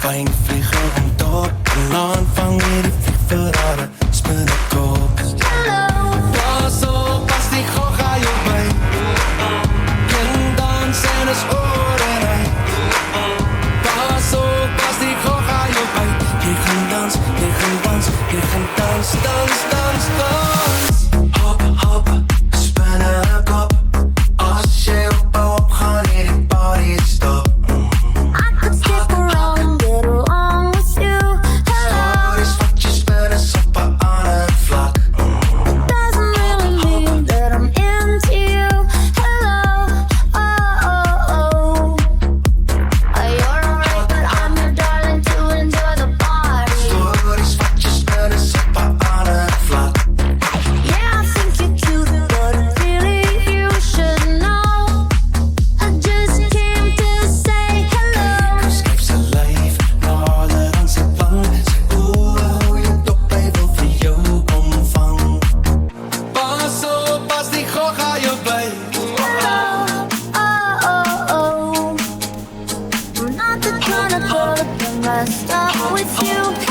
fijn vliegen en top. En aanvang hier die vliegverraden, spin de kop. Pas op, als die gogga je bij. Kind dansen is oren uit. Pas op, als die gogga je bij. Je gaat dans, je gaat dans, je gaat dans, dans, dans, dans. Hop, hop, spinnen de kop. Als je op gaat in die party stop. I could stick around and get along with you. Hello. Is wat je spinnen soppen aan het vlak. It doesn't really mean that I'm into you. Hello. Oh, oh, oh. You're alright, but I'm your darling to enjoy the party. Is wat je spinnen soppen aan het vlak. Yeah, I think you're cute, but really you should know. I just came to say hello. Schrijf ze lijf naar harder dan ze plan. Zeg hoe je top even voor jou omvang. Pas op, als die gogga je bij. Hello. Oh, oh, oh. I'm not the kind of girl that can mess up with you.